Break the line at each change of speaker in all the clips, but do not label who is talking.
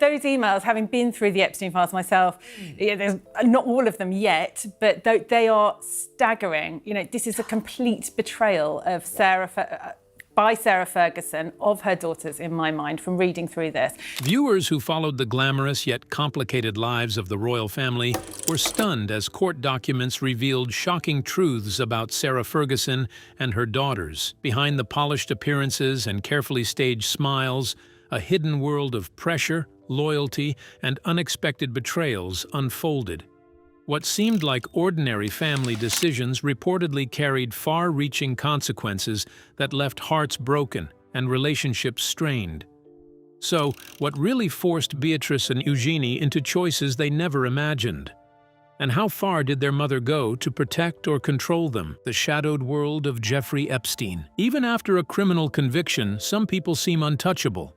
those emails, having been through the Epstein files myself, there's not all of them yet, but they are staggering. This is a complete betrayal of by Sarah Ferguson of her daughters, in my mind, from reading through this.
Viewers who followed the glamorous yet complicated lives of the royal family were stunned as court documents revealed shocking truths about Sarah Ferguson and her daughters. Behind the polished appearances and carefully staged smiles, a hidden world of pressure, loyalty, and unexpected betrayals unfolded. What seemed like ordinary family decisions reportedly carried far-reaching consequences that left hearts broken and relationships strained. So, what really forced Beatrice and Eugenie into choices they never imagined? And how far did their mother go to protect or control them? The shadowed world of Jeffrey Epstein. Even after a criminal conviction, some people seem untouchable.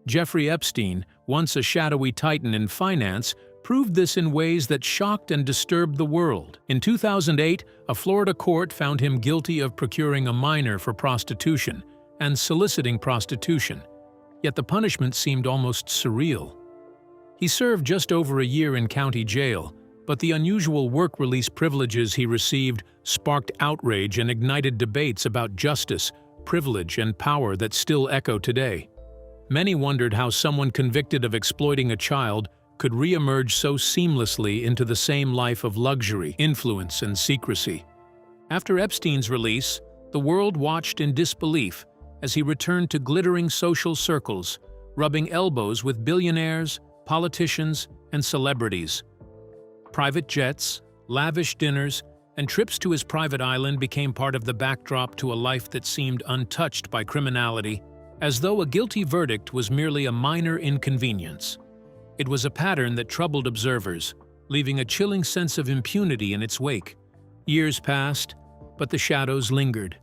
Jeffrey Epstein, once a shadowy titan in finance, proved this in ways that shocked and disturbed the world. In 2008, a Florida court found him guilty of procuring a minor for prostitution and soliciting prostitution, yet the punishment seemed almost surreal. He served just over a year in county jail, but the unusual work release privileges he received sparked outrage and ignited debates about justice, privilege, and power that still echo today. Many wondered how someone convicted of exploiting a child could re-emerge so seamlessly into the same life of luxury, influence, and secrecy. After Epstein's release, the world watched in disbelief as he returned to glittering social circles, rubbing elbows with billionaires, politicians, and celebrities. Private jets, lavish dinners, and trips to his private island became part of the backdrop to a life that seemed untouched by criminality, as though a guilty verdict was merely a minor inconvenience. It was a pattern that troubled observers, leaving a chilling sense of impunity in its wake. Years passed, but the shadows lingered.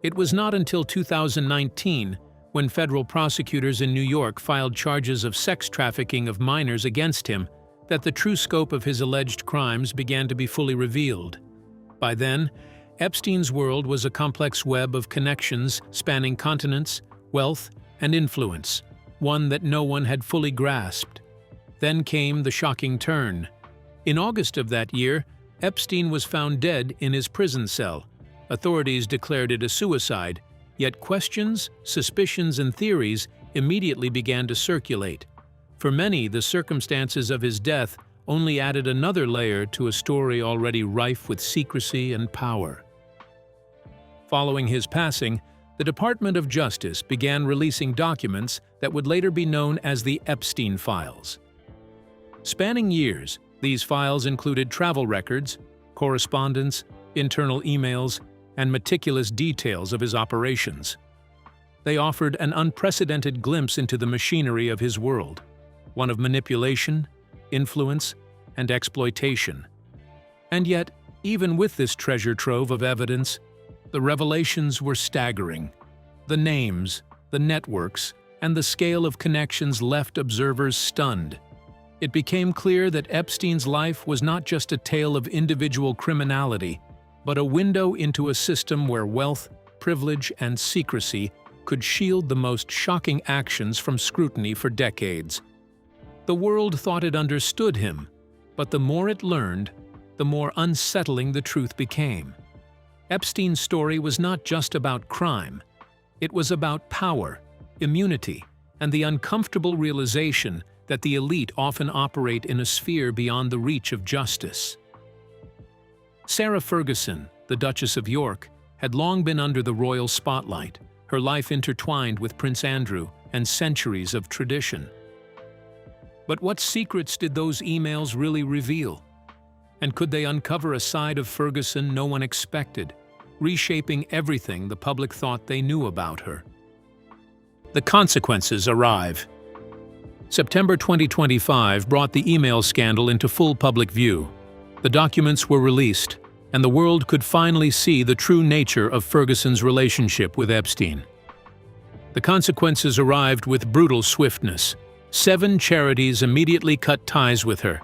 It was not until 2019, when federal prosecutors in New York filed charges of sex trafficking of minors against him, that the true scope of his alleged crimes began to be fully revealed. By then, Epstein's world was a complex web of connections spanning continents, wealth, and influence, one that no one had fully grasped. Then came the shocking turn. In August of that year, Epstein was found dead in his prison cell. Authorities declared it a suicide, yet questions, suspicions, and theories immediately began to circulate. For many, the circumstances of his death only added another layer to a story already rife with secrecy and power. Following his passing, the Department of Justice began releasing documents that would later be known as the Epstein files. Spanning years, these files included travel records, correspondence, internal emails, and meticulous details of his operations. They offered an unprecedented glimpse into the machinery of his world, one of manipulation, influence, and exploitation. And yet, even with this treasure trove of evidence, the revelations were staggering. The names, the networks, and the scale of connections left observers stunned. It became clear that Epstein's life was not just a tale of individual criminality, but a window into a system where wealth, privilege, and secrecy could shield the most shocking actions from scrutiny for decades. The world thought it understood him, but the more it learned, the more unsettling the truth became. Epstein's story was not just about crime. It was about power, immunity, and the uncomfortable realization that the elite often operate in a sphere beyond the reach of justice. Sarah Ferguson, the Duchess of York, had long been under the royal spotlight, her life intertwined with Prince Andrew and centuries of tradition. But what secrets did those emails really reveal? And could they uncover a side of Ferguson no one expected, reshaping everything the public thought they knew about her? The consequences arrive. September 2025 brought the email scandal into full public view. The documents were released, and the world could finally see the true nature of Ferguson's relationship with Epstein. The consequences arrived with brutal swiftness. 7 charities immediately cut ties with her.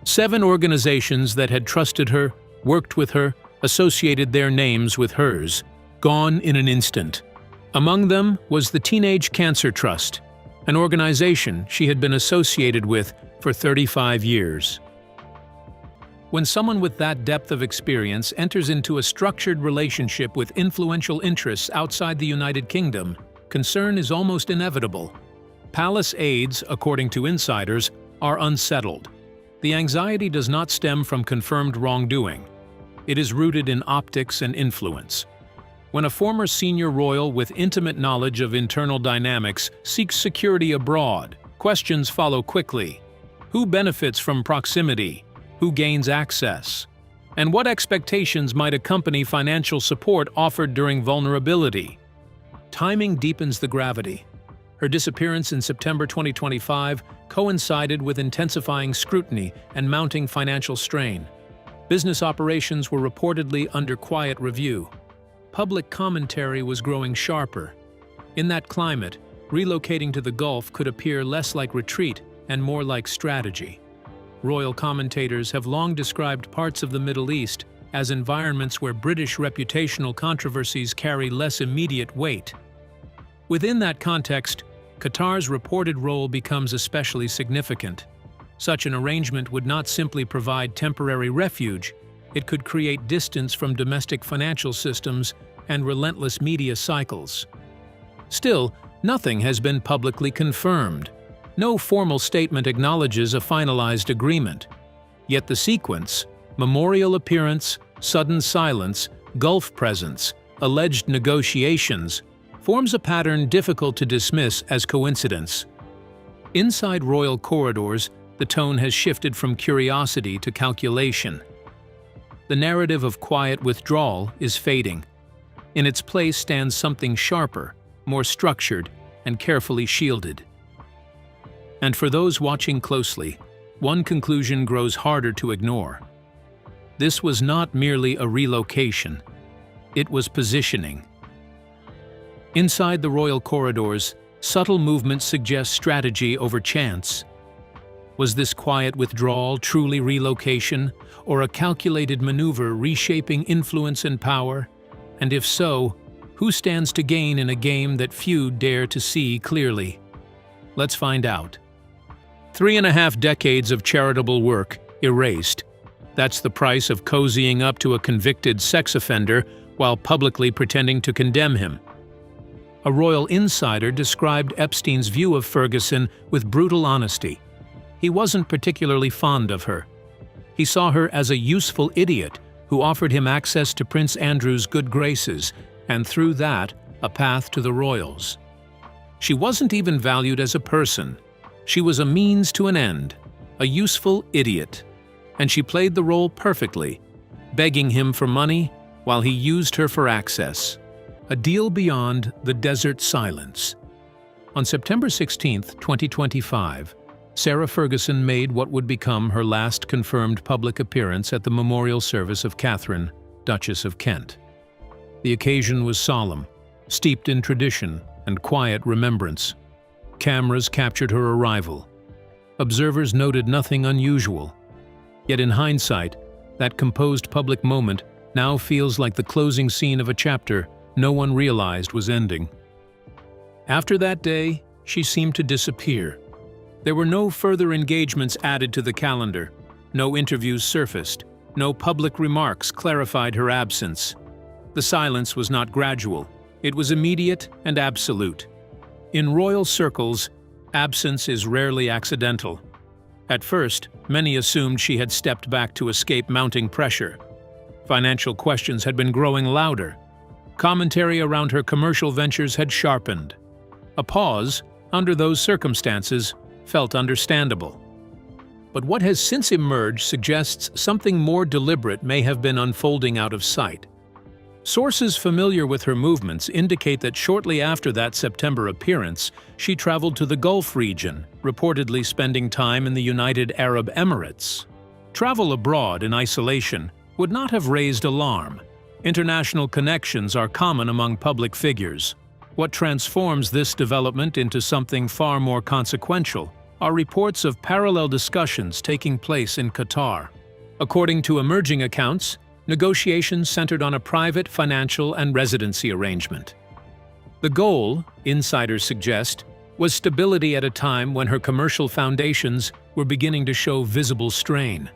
7 organizations that had trusted her, worked with her, associated their names with hers, gone in an instant. Among them was the Teenage Cancer Trust, an organization she had been associated with for 35 years. When someone with that depth of experience enters into a structured relationship with influential interests outside the United Kingdom, concern is almost inevitable. Palace aides, according to insiders, are unsettled. The anxiety does not stem from confirmed wrongdoing. It is rooted in optics and influence. When a former senior royal with intimate knowledge of internal dynamics seeks security abroad, questions follow quickly. Who benefits from proximity? Who gains access? And what expectations might accompany financial support offered during vulnerability? Timing deepens the gravity. Her disappearance in September 2025 coincided with intensifying scrutiny and mounting financial strain. Business operations were reportedly under quiet review. Public commentary was growing sharper. In that climate, relocating to the Gulf could appear less like retreat and more like strategy. Royal commentators have long described parts of the Middle East as environments where British reputational controversies carry less immediate weight. Within that context, Qatar's reported role becomes especially significant. Such an arrangement would not simply provide temporary refuge, it could create distance from domestic financial systems and relentless media cycles. Still, nothing has been publicly confirmed. No formal statement acknowledges a finalized agreement. Yet the sequence, memorial appearance, sudden silence, Gulf presence, alleged negotiations, forms a pattern difficult to dismiss as coincidence. Inside royal corridors, the tone has shifted from curiosity to calculation. The narrative of quiet withdrawal is fading. In its place stands something sharper, more structured, and carefully shielded. And for those watching closely, one conclusion grows harder to ignore. This was not merely a relocation. It was positioning. Inside the royal corridors, subtle movements suggest strategy over chance. Was this quiet withdrawal truly relocation, or a calculated maneuver reshaping influence and power? And if so, who stands to gain in a game that few dare to see clearly? Let's find out. 3.5 decades of charitable work erased. That's the price of cozying up to a convicted sex offender while publicly pretending to condemn him. A royal insider described Epstein's view of Ferguson with brutal honesty. He wasn't particularly fond of her. He saw her as a useful idiot who offered him access to Prince Andrew's good graces, and through that, a path to the royals. She wasn't even valued as a person. She was a means to an end, a useful idiot. And she played the role perfectly, begging him for money while he used her for access. A deal beyond the desert silence. On September 16, 2025, Sarah Ferguson made what would become her last confirmed public appearance at the memorial service of Catherine, Duchess of Kent. The occasion was solemn, steeped in tradition and quiet remembrance. Cameras captured her arrival. Observers noted nothing unusual. Yet in hindsight, that composed public moment now feels like the closing scene of a chapter no one realized was ending. After that day, she seemed to disappear. There were no further engagements added to the calendar, no interviews surfaced, no public remarks clarified her absence. The silence was not gradual, it was immediate and absolute. In royal circles, absence is rarely accidental. At first, many assumed she had stepped back to escape mounting pressure. Financial questions had been growing louder. Commentary around her commercial ventures had sharpened. A pause, under those circumstances, felt understandable. But what has since emerged suggests something more deliberate may have been unfolding out of sight. Sources familiar with her movements indicate that shortly after that September appearance, she traveled to the Gulf region, reportedly spending time in the United Arab Emirates. Travel abroad in isolation would not have raised alarm. International connections are common among public figures. What transforms this development into something far more consequential are reports of parallel discussions taking place in Qatar. According to emerging accounts, negotiations centered on a private financial and residency arrangement. The goal, insiders suggest, was stability at a time when her commercial foundations were beginning to show visible strain.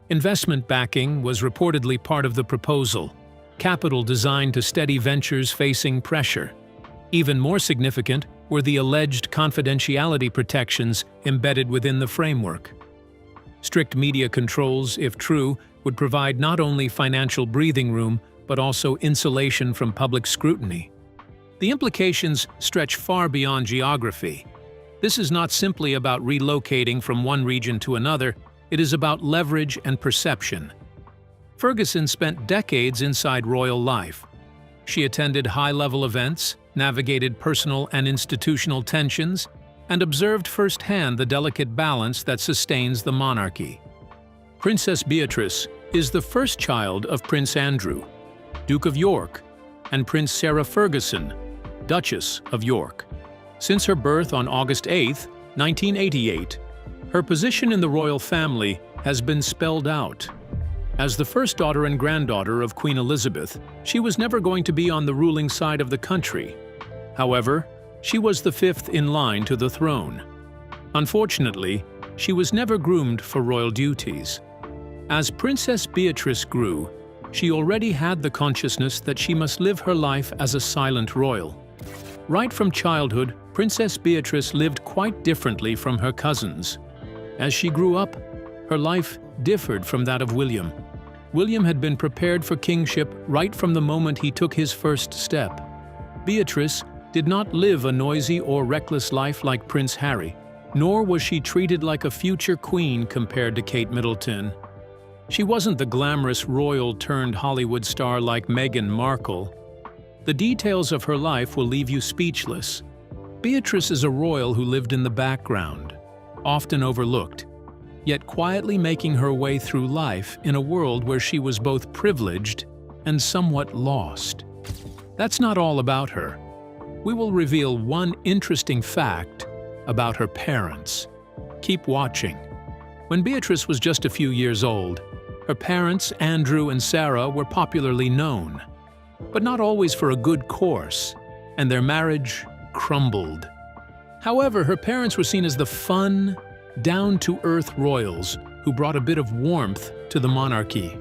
Investment backing was reportedly part of the proposal, capital designed to steady ventures facing pressure. Even more significant were the alleged confidentiality protections embedded within the framework. Strict media controls, if true, would provide not only financial breathing room, but also insulation from public scrutiny. The implications stretch far beyond geography. This is not simply about relocating from one region to another, it is about leverage and perception. Ferguson spent decades inside royal life. She attended high-level events, navigated personal and institutional tensions, and observed firsthand the delicate balance that sustains the monarchy. Princess Beatrice is the first child of Prince Andrew, Duke of York, and Prince Sarah Ferguson, Duchess of York. Since her birth on August 8, 1988, her position in the royal family has been spelled out. As the first daughter and granddaughter of Queen Elizabeth, she was never going to be on the ruling side of the country. However, she was the fifth in line to the throne. Unfortunately, she was never groomed for royal duties. As Princess Beatrice grew, she already had the consciousness that she must live her life as a silent royal. Right from childhood, Princess Beatrice lived quite differently from her cousins. As she grew up, her life differed from that of William. William had been prepared for kingship right from the moment he took his first step. Beatrice did not live a noisy or reckless life like Prince Harry, nor was she treated like a future queen compared to Kate Middleton. She wasn't the glamorous royal-turned-Hollywood star like Meghan Markle. The details of her life will leave you speechless. Beatrice is a royal who lived in the background, often overlooked, yet quietly making her way through life in a world where she was both privileged and somewhat lost. That's not all about her. We will reveal one interesting fact about her parents. Keep watching. When Beatrice was just a few years old, her parents, Andrew and Sarah, were popularly known, but not always for a good course, and their marriage crumbled. However, her parents were seen as the fun, down-to-earth royals who brought a bit of warmth to the monarchy.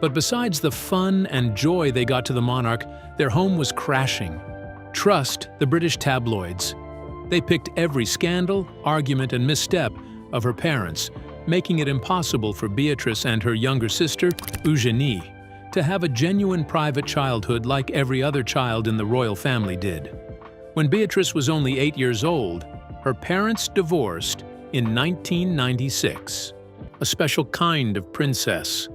But besides the fun and joy they got to the monarch, their home was crashing. Trust the British tabloids. They picked every scandal, argument, and misstep of her parents, making it impossible for Beatrice and her younger sister, Eugenie, to have a genuine private childhood like every other child in the royal family did. When Beatrice was only 8 years old, her parents divorced in 1996, a special kind of princess.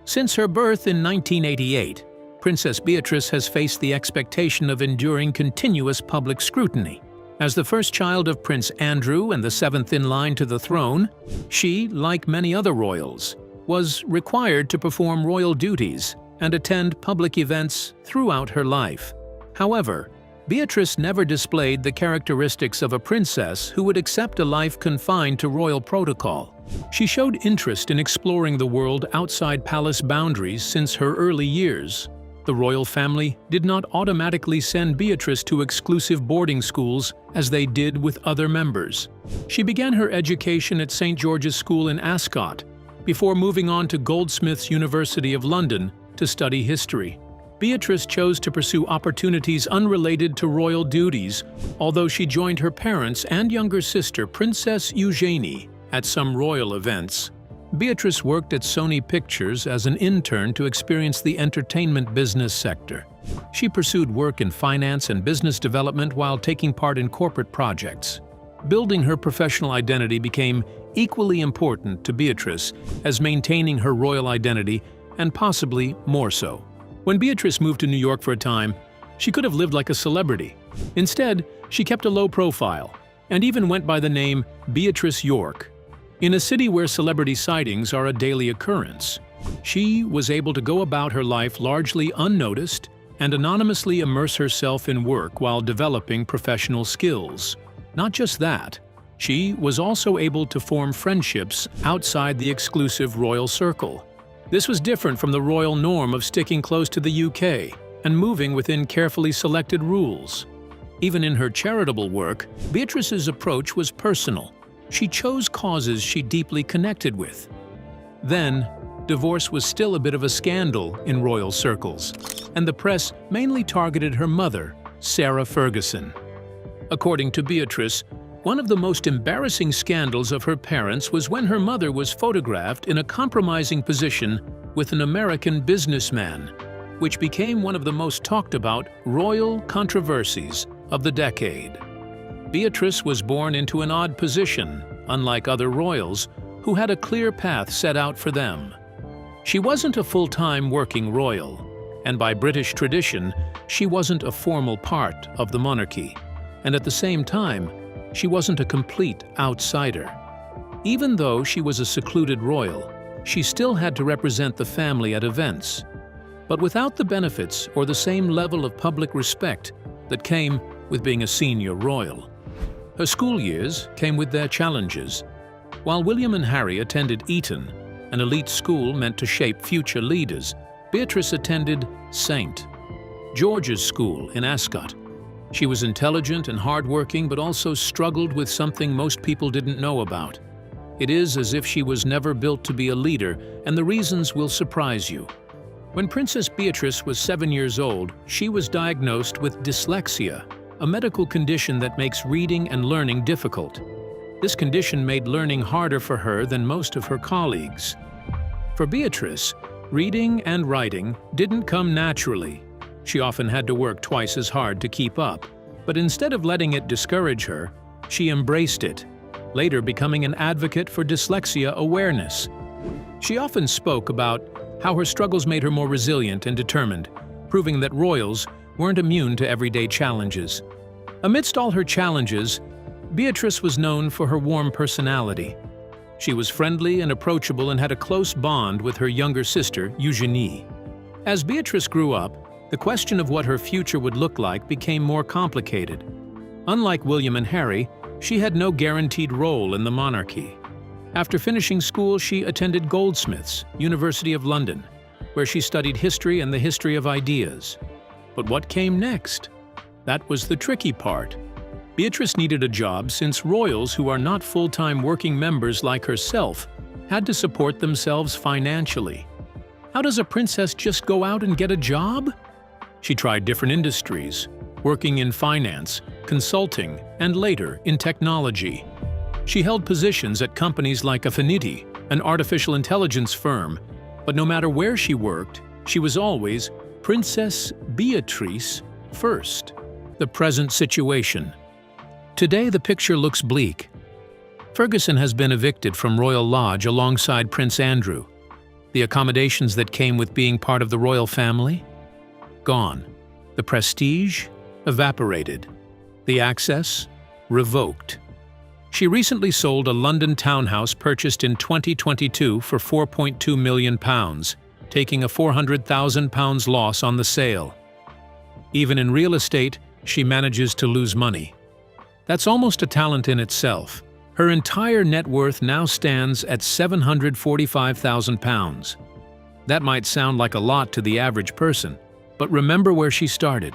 Since her birth in 1988, Princess Beatrice has faced the expectation of enduring continuous public scrutiny. As the first child of Prince Andrew and the seventh in line to the throne, she, like many other royals, was required to perform royal duties and attend public events throughout her life. However, Beatrice never displayed the characteristics of a princess who would accept a life confined to royal protocol. She showed interest in exploring the world outside palace boundaries since her early years. The royal family did not automatically send Beatrice to exclusive boarding schools as they did with other members. She began her education at St. George's School in Ascot, before moving on to Goldsmiths University of London to study history. Beatrice chose to pursue opportunities unrelated to royal duties, although she joined her parents and younger sister, Princess Eugenie, at some royal events. Beatrice worked at Sony Pictures as an intern to experience the entertainment business sector. She pursued work in finance and business development while taking part in corporate projects. Building her professional identity became equally important to Beatrice as maintaining her royal identity, and possibly more so. When Beatrice moved to New York for a time, she could have lived like a celebrity. Instead, she kept a low profile and even went by the name Beatrice York. In a city where celebrity sightings are a daily occurrence, she was able to go about her life largely unnoticed and anonymously immerse herself in work while developing professional skills. Not just that, she was also able to form friendships outside the exclusive royal circle. This was different from the royal norm of sticking close to the UK and moving within carefully selected rules. Even in her charitable work, Beatrice's approach was personal. She chose causes she deeply connected with. Then, divorce was still a bit of a scandal in royal circles, and the press mainly targeted her mother, Sarah Ferguson. According to Beatrice, one of the most embarrassing scandals of her parents was when her mother was photographed in a compromising position with an American businessman, which became one of the most talked about royal controversies of the decade. Beatrice was born into an odd position, unlike other royals, who had a clear path set out for them. She wasn't a full-time working royal, and by British tradition, she wasn't a formal part of the monarchy. And at the same time, she wasn't a complete outsider. Even though she was a secluded royal, she still had to represent the family at events, but without the benefits or the same level of public respect that came with being a senior royal. Her school years came with their challenges. While William and Harry attended Eton, an elite school meant to shape future leaders, Beatrice attended St. George's School in Ascot. She was intelligent and hardworking, but also struggled with something most people didn't know about. It is as if she was never built to be a leader, and the reasons will surprise you. When Princess Beatrice was 7 years old, she was diagnosed with dyslexia, a medical condition that makes reading and learning difficult. This condition made learning harder for her than most of her colleagues. For Beatrice, reading and writing didn't come naturally. She often had to work twice as hard to keep up. But instead of letting it discourage her, she embraced it, later becoming an advocate for dyslexia awareness. She often spoke about how her struggles made her more resilient and determined, proving that royals weren't immune to everyday challenges. Amidst all her challenges, Beatrice was known for her warm personality. She was friendly and approachable and had a close bond with her younger sister, Eugenie. As Beatrice grew up, the question of what her future would look like became more complicated. Unlike William and Harry, she had no guaranteed role in the monarchy. After finishing school, she attended Goldsmiths, University of London, where she studied history and the history of ideas. But what came next? That was the tricky part. Beatrice needed a job since royals who are not full-time working members like herself had to support themselves financially. How does a princess just go out and get a job? She tried different industries, working in finance, consulting, and later in technology. She held positions at companies like Affinity, an artificial intelligence firm, but no matter where she worked, she was always Princess Beatrice first. The present situation. Today the picture looks bleak. Ferguson has been evicted from Royal Lodge alongside Prince Andrew. The accommodations that came with being part of the royal family? Gone. The prestige? Evaporated. The access? Revoked. She recently sold a London townhouse purchased in 2022 for £4.2 million, taking a £400,000 loss on the sale. Even in real estate, she manages to lose money. That's almost a talent in itself. Her entire net worth now stands at £745,000. That might sound like a lot to the average person, but remember where she started.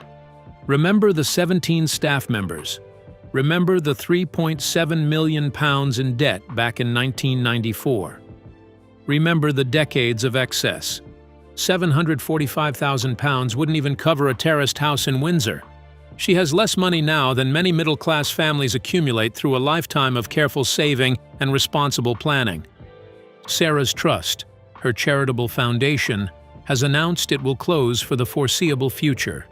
Remember the 17 staff members. Remember the £3.7 million in debt back in 1994. Remember the decades of excess. £745,000 wouldn't even cover a terraced house in Windsor. She has less money now than many middle-class families accumulate through a lifetime of careful saving and responsible planning. Sarah's Trust, her charitable foundation, has announced it will close for the foreseeable future.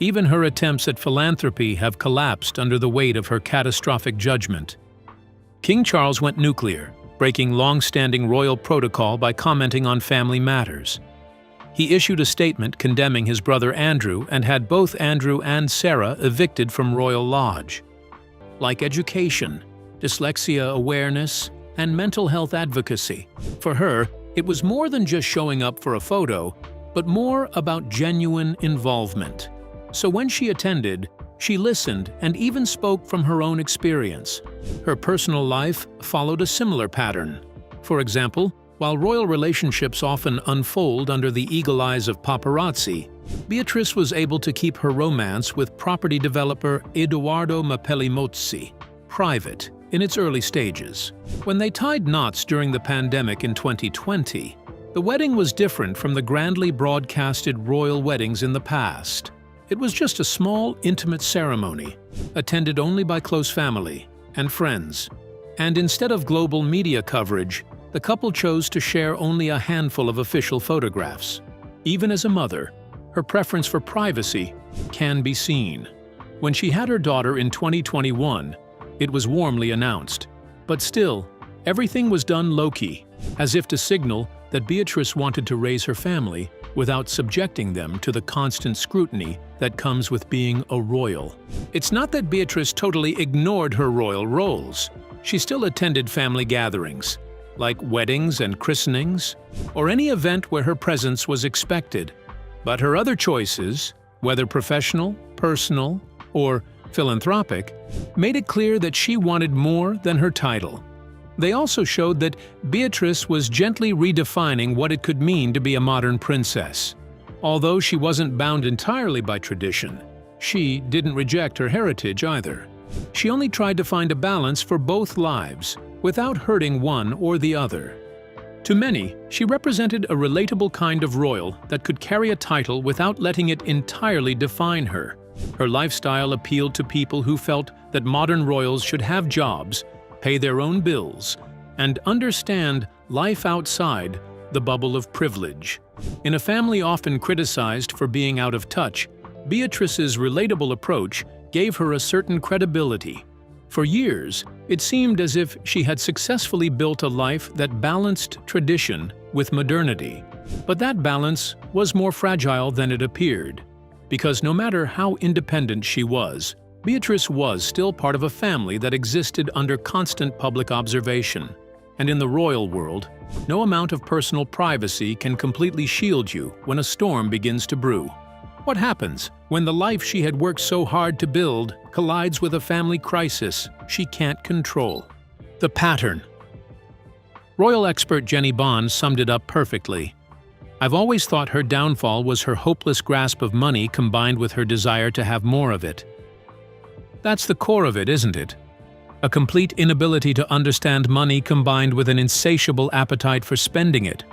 Even her attempts at philanthropy have collapsed under the weight of her catastrophic judgment. King Charles went nuclear, breaking long-standing royal protocol by commenting on family matters. He issued a statement condemning his brother Andrew and had both Andrew and Sarah evicted from Royal Lodge. Like education, dyslexia awareness, and mental health advocacy, for her, it was more than just showing up for a photo, but more about genuine involvement. So when she attended, she listened and even spoke from her own experience. Her personal life followed a similar pattern. For example, while royal relationships often unfold under the eagle eyes of paparazzi, Beatrice was able to keep her romance with property developer Edoardo Mapellimozzi private in its early stages. When they tied knots during the pandemic in 2020, the wedding was different from the grandly broadcasted royal weddings in the past. It was just a small, intimate ceremony, attended only by close family and friends. And instead of global media coverage, the couple chose to share only a handful of official photographs. Even as a mother, her preference for privacy can be seen. When she had her daughter in 2021, it was warmly announced. But still, everything was done low-key, as if to signal that Beatrice wanted to raise her family without subjecting them to the constant scrutiny that comes with being a royal. It's not that Beatrice totally ignored her royal roles. She still attended family gatherings, like weddings and christenings, or any event where her presence was expected. But her other choices, whether professional, personal, or philanthropic, made it clear that she wanted more than her title. They also showed that Beatrice was gently redefining what it could mean to be a modern princess. Although she wasn't bound entirely by tradition, she didn't reject her heritage either. She only tried to find a balance for both lives, without hurting one or the other. To many, she represented a relatable kind of royal that could carry a title without letting it entirely define her. Her lifestyle appealed to people who felt that modern royals should have jobs, pay their own bills, and understand life outside the bubble of privilege. In a family often criticized for being out of touch, Beatrice's relatable approach gave her a certain credibility. For years, it seemed as if she had successfully built a life that balanced tradition with modernity. But that balance was more fragile than it appeared, because no matter how independent she was, Beatrice was still part of a family that existed under constant public observation. And in the royal world, no amount of personal privacy can completely shield you when a storm begins to brew. What happens when the life she had worked so hard to build collides with a family crisis she can't control? The pattern. Royal expert Jenny Bond summed it up perfectly. I've always thought her downfall was her hopeless grasp of money combined with her desire to have more of it. That's the core of it, isn't it? A complete inability to understand money combined with an insatiable appetite for spending it.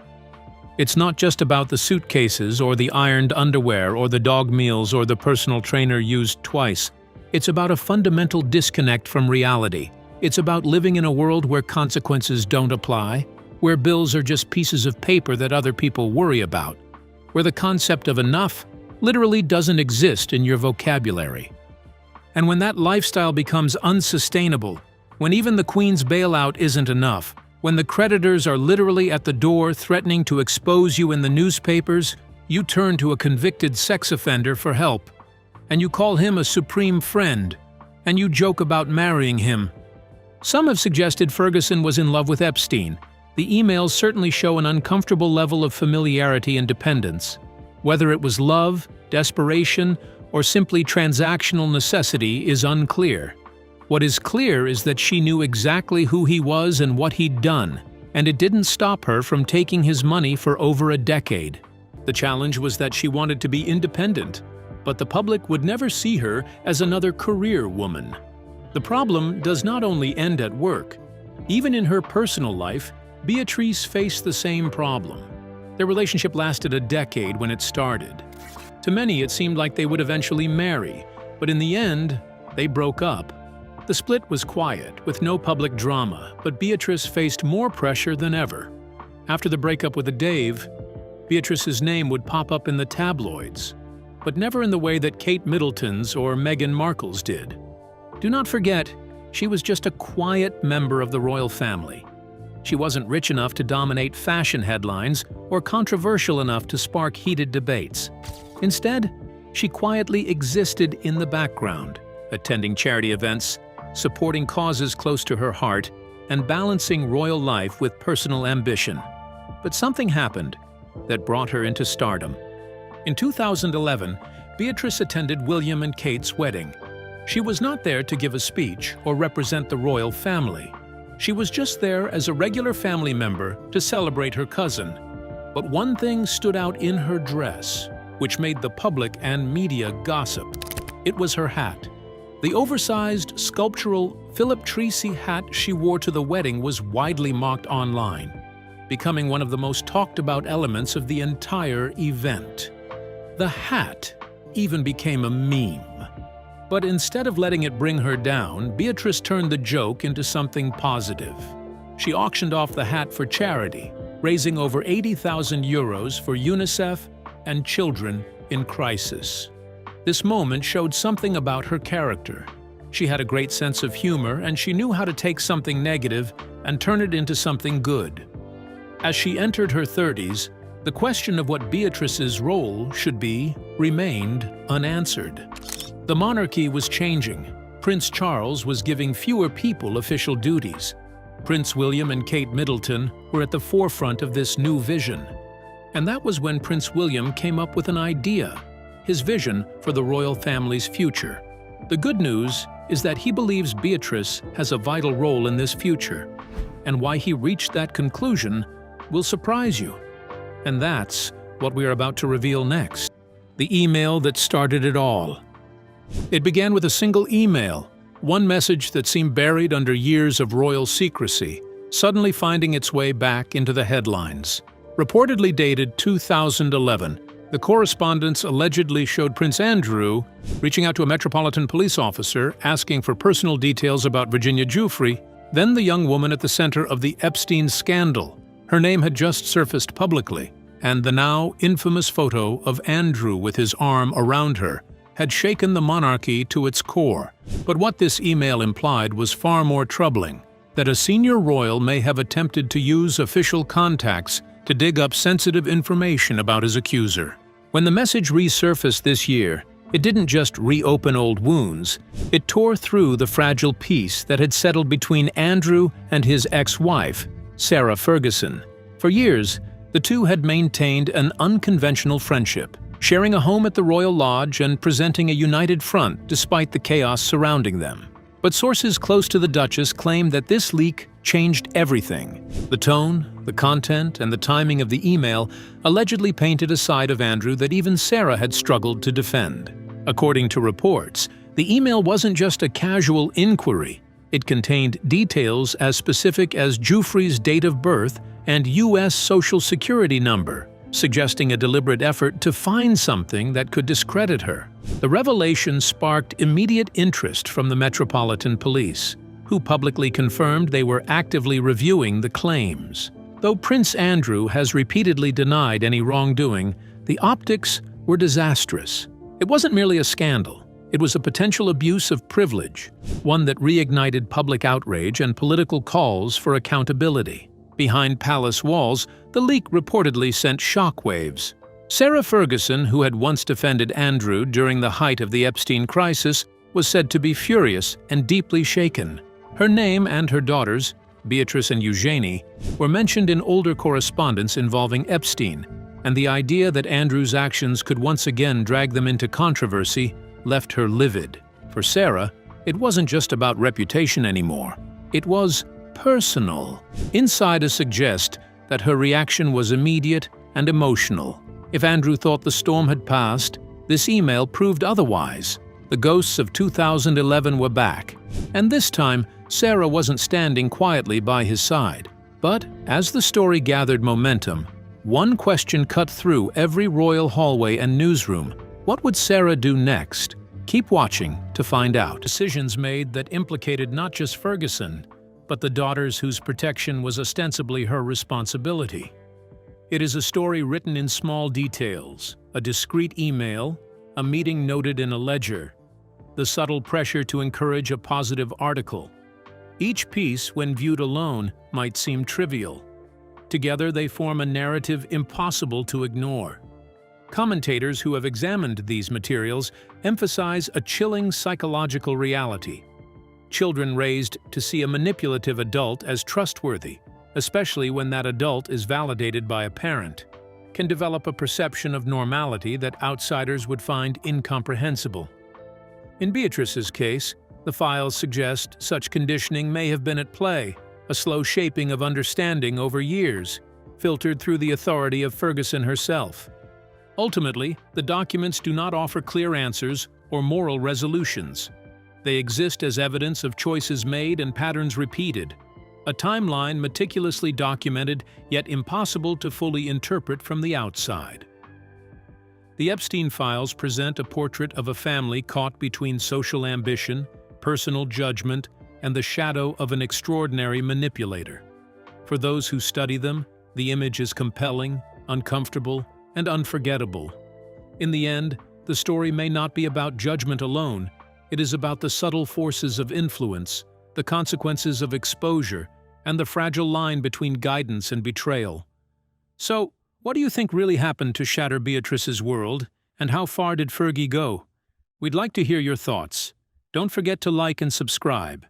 It's not just about the suitcases or the ironed underwear or the dog meals or the personal trainer used twice. It's about a fundamental disconnect from reality. It's about living in a world where consequences don't apply, where bills are just pieces of paper that other people worry about, where the concept of enough literally doesn't exist in your vocabulary. And when that lifestyle becomes unsustainable, when even the Queen's bailout isn't enough, when the creditors are literally at the door threatening to expose you in the newspapers, you turn to a convicted sex offender for help. And you call him a supreme friend, and you joke about marrying him. Some have suggested Ferguson was in love with Epstein. The emails certainly show an uncomfortable level of familiarity and dependence. Whether it was love, desperation, or simply transactional necessity is unclear. What is clear is that she knew exactly who he was and what he'd done, and it didn't stop her from taking his money for over a decade. The challenge was that she wanted to be independent, but the public would never see her as another career woman. The problem does not only end at work. Even in her personal life, Beatrice faced the same problem. Their relationship lasted a decade when it started. To many, it seemed like they would eventually marry, but in the end, they broke up. The split was quiet, with no public drama, but Beatrice faced more pressure than ever. After the breakup with Dave, Beatrice's name would pop up in the tabloids, but never in the way that Kate Middleton's or Meghan Markle's did. Do not forget, she was just a quiet member of the royal family. She wasn't rich enough to dominate fashion headlines or controversial enough to spark heated debates. Instead, she quietly existed in the background, attending charity events, supporting causes close to her heart, and balancing royal life with personal ambition. But something happened that brought her into stardom. In 2011, Beatrice attended William and Kate's wedding. She was not there to give a speech or represent the royal family. She was just there as a regular family member to celebrate her cousin. But one thing stood out in her dress. which made the public and media gossip. It was her hat. The oversized, sculptural Philip Treacy hat she wore to the wedding was widely mocked online, becoming one of the most talked about elements of the entire event. The hat even became a meme. But instead of letting it bring her down, Beatrice turned the joke into something positive. She auctioned off the hat for charity, raising over 80,000 euros for UNICEF and children in crisis. This moment showed something about her character. She had a great sense of humor, and she knew how to take something negative and turn it into something good. As she entered her 30s, the question of what Beatrice's role should be remained unanswered. The monarchy was changing. Prince Charles was giving fewer people official duties. Prince William and Kate Middleton were at the forefront of this new vision. And that was when Prince William came up with an idea, his vision for the royal family's future. The good news is that he believes Beatrice has a vital role in this future, and why he reached that conclusion will surprise you. And that's what we are about to reveal next. The email that started it all. It began with a single email, one message that seemed buried under years of royal secrecy, suddenly finding its way back into the headlines. Reportedly dated 2011, the correspondence allegedly showed Prince Andrew reaching out to a Metropolitan Police officer asking for personal details about Virginia Giuffre, then the young woman at the center of the Epstein scandal. Her name had just surfaced publicly, and the now infamous photo of Andrew with his arm around her had shaken the monarchy to its core. But what this email implied was far more troubling, that a senior royal may have attempted to use official contacts to dig up sensitive information about his accuser. When the message resurfaced this year, it didn't just reopen old wounds, it tore through the fragile peace that had settled between Andrew and his ex-wife, Sarah Ferguson. For years, the two had maintained an unconventional friendship, sharing a home at the Royal Lodge and presenting a united front despite the chaos surrounding them. But sources close to the Duchess claim that this leak changed everything. The tone, the content, and the timing of the email allegedly painted a side of Andrew that even Sarah had struggled to defend. According to reports, the email wasn't just a casual inquiry. It contained details as specific as Giuffre's date of birth and U.S. Social Security number, suggesting a deliberate effort to find something that could discredit her. The revelation sparked immediate interest from the Metropolitan Police, who publicly confirmed they were actively reviewing the claims. Though Prince Andrew has repeatedly denied any wrongdoing, the optics were disastrous. It wasn't merely a scandal. It was a potential abuse of privilege, one that reignited public outrage and political calls for accountability. Behind palace walls, the leak reportedly sent shockwaves. Sarah Ferguson, who had once defended Andrew during the height of the Epstein crisis, was said to be furious and deeply shaken. Her name and her daughters, Beatrice and Eugenie, were mentioned in older correspondence involving Epstein, and the idea that Andrew's actions could once again drag them into controversy left her livid. For Sarah, it wasn't just about reputation anymore. It was personal. Insiders suggest that her reaction was immediate and emotional. If Andrew thought the storm had passed, this email proved otherwise. The ghosts of 2011 were back, and this time Sarah wasn't standing quietly by his side. But as the story gathered momentum, one question cut through every royal hallway and newsroom. What would Sarah do next? Keep watching to find out. Decisions made that implicated not just Ferguson, but the daughters whose protection was ostensibly her responsibility. It is a story written in small details, a discreet email, a meeting noted in a ledger, the subtle pressure to encourage a positive article. Each piece, when viewed alone, might seem trivial. Together they form a narrative impossible to ignore. Commentators who have examined these materials emphasize a chilling psychological reality. Children raised to see a manipulative adult as trustworthy, especially when that adult is validated by a parent, can develop a perception of normality that outsiders would find incomprehensible. In Beatrice's case, the files suggest such conditioning may have been at play, a slow shaping of understanding over years, filtered through the authority of Ferguson herself. Ultimately, the documents do not offer clear answers or moral resolutions. They exist as evidence of choices made and patterns repeated, a timeline meticulously documented yet impossible to fully interpret from the outside. The Epstein files present a portrait of a family caught between social ambition, personal judgment, and the shadow of an extraordinary manipulator. For those who study them, the image is compelling, uncomfortable, and unforgettable. In the end, the story may not be about judgment alone. It is about the subtle forces of influence, the consequences of exposure, and the fragile line between guidance and betrayal. So, what do you think really happened to shatter Beatrice's world, and how far did Fergie go? We'd like to hear your thoughts. Don't forget to like and subscribe.